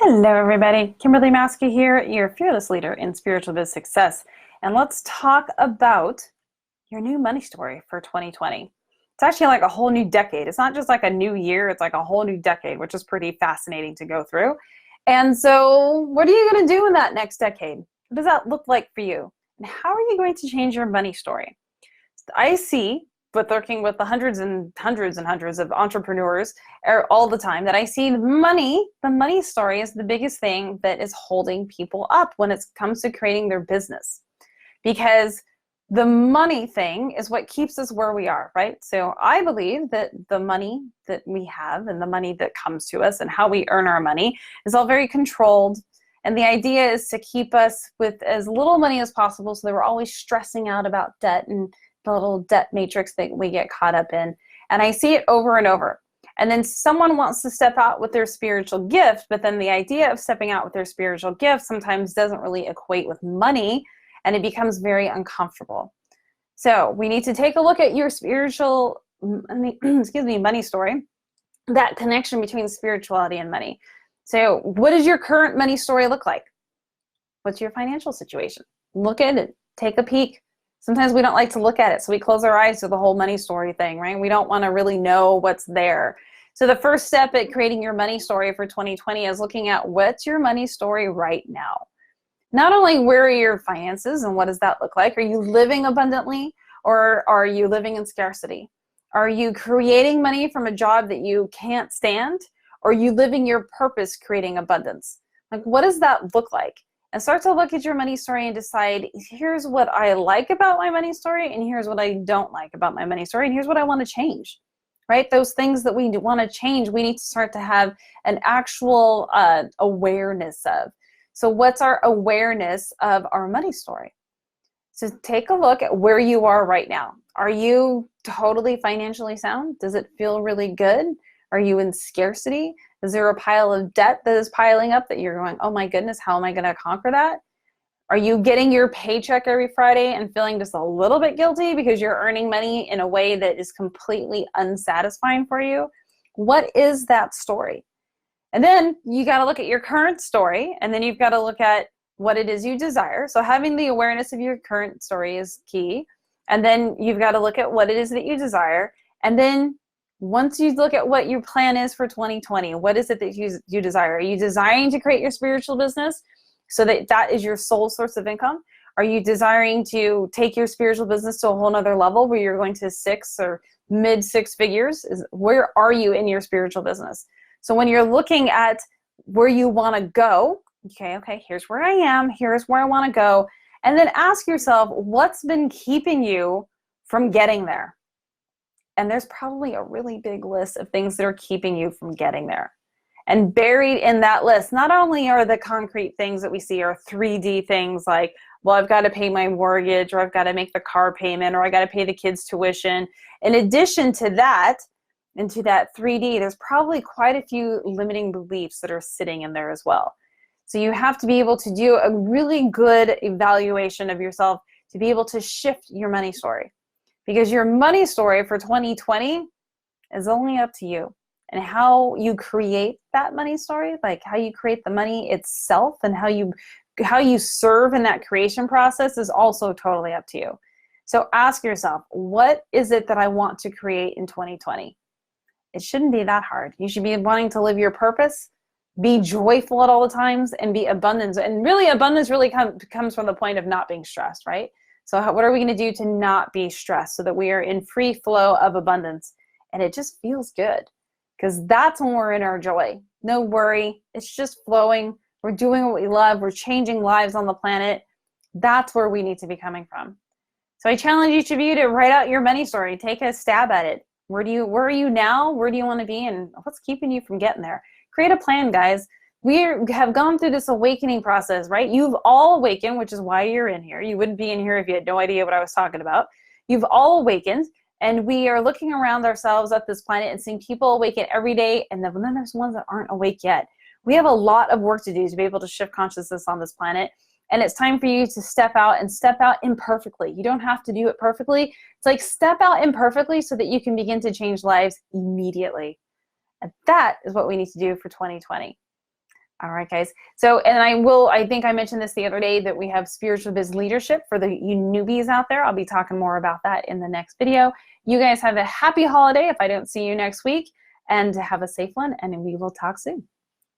Hello, everybody. Kimberly Maskey here, your fearless leader in spiritual biz success. And let's talk about your new money story for 2020. It's actually like a whole new decade. It's not just like a new year, it's like a whole new decade, which is pretty fascinating to go through. And so, what are you going to do in that next decade? What does that look like for you? And how are you going to change your money story? I see, but working with the hundreds and hundreds and hundreds of entrepreneurs all the time, that I see the money story is the biggest thing that is holding people up when it comes to creating their business. Because the money thing is what keeps us where we are, right? So I believe that the money that we have and the money that comes to us and how we earn our money is all very controlled. And the idea is to keep us with as little money as possible so that we're always stressing out about debt and the little debt matrix that we get caught up in. And I see it over and over. And then someone wants to step out with their spiritual gift, but then the idea of stepping out with their spiritual gift sometimes doesn't really equate with money, and it becomes very uncomfortable. So we need to take a look at your spiritual, money story, that connection between spirituality and money. So what does your current money story look like? What's your financial situation? Look at it, take a peek. Sometimes we don't like to look at it, so we close our eyes to the whole money story thing, right? We don't want to really know what's there. So the first step at creating your money story for 2020 is looking at what's your money story right now. Not only where are your finances and what does that look like? Are you living abundantly or are you living in scarcity? Are you creating money from a job that you can't stand? Or are you living your purpose creating abundance? Like, what does that look like? And start to look at your money story and decide, here's what I like about my money story, and here's what I don't like about my money story, and here's what I want to change, right? Those things that we want to change, we need to start to have an actual awareness of. So what's our awareness of our money story? So take a look at where you are right now. Are you totally financially sound? Does it feel really good? Are you in scarcity? Is there a pile of debt that is piling up that you're going, oh my goodness, how am I going to conquer that? Are you getting your paycheck every Friday and feeling just a little bit guilty because you're earning money in a way that is completely unsatisfying for you? What is that story? And then you got to look at your current story, and then you've got to look at what it is you desire. So having the awareness of your current story is key. And then you've got to look at what it is that you desire. And then once you look at what your plan is for 2020, what is it that you desire? Are you desiring to create your spiritual business so that that is your sole source of income? Are you desiring to take your spiritual business to a whole nother level where you're going to six or mid six figures? Where are you in your spiritual business? So when you're looking at where you want to go, okay, here's where I am, here's where I want to go, and then ask yourself, what's been keeping you from getting there? And there's probably a really big list of things that are keeping you from getting there. And buried in that list, not only are the concrete things that we see are 3D things like, well, I've got to pay my mortgage, or I've got to make the car payment, or I got to pay the kids' tuition. In addition to that, into that 3D, there's probably quite a few limiting beliefs that are sitting in there as well. So you have to be able to do a really good evaluation of yourself to be able to shift your money story. Because your money story for 2020 is only up to you. And how you create that money story, like how you create the money itself and how you serve in that creation process, is also totally up to you. So ask yourself, what is it that I want to create in 2020? It shouldn't be that hard. You should be wanting to live your purpose, be joyful at all the times, and be abundant. And really, abundance really comes from the point of not being stressed, right? So what are we going to do to not be stressed so that we are in free flow of abundance? And it just feels good, because that's when we're in our joy. No worry. It's just flowing. We're doing what we love. We're changing lives on the planet. That's where we need to be coming from. So I challenge each of you to write out your money story. Take a stab at it. Where are you now? Where do you want to be? And what's keeping you from getting there? Create a plan, guys. We have gone through this awakening process, right? You've all awakened, which is why you're in here. You wouldn't be in here if you had no idea what I was talking about. You've all awakened, and we are looking around ourselves at this planet and seeing people awaken every day, and then there's ones that aren't awake yet. We have a lot of work to do to be able to shift consciousness on this planet, and it's time for you to step out imperfectly. You don't have to do it perfectly. It's like step out imperfectly so that you can begin to change lives immediately. And that is what we need to do for 2020. All right, guys. So, and I think I mentioned this the other day that we have Spiritual Biz Leadership for the you newbies out there. I'll be talking more about that in the next video. You guys have a happy holiday if I don't see you next week, and have a safe one, and we will talk soon.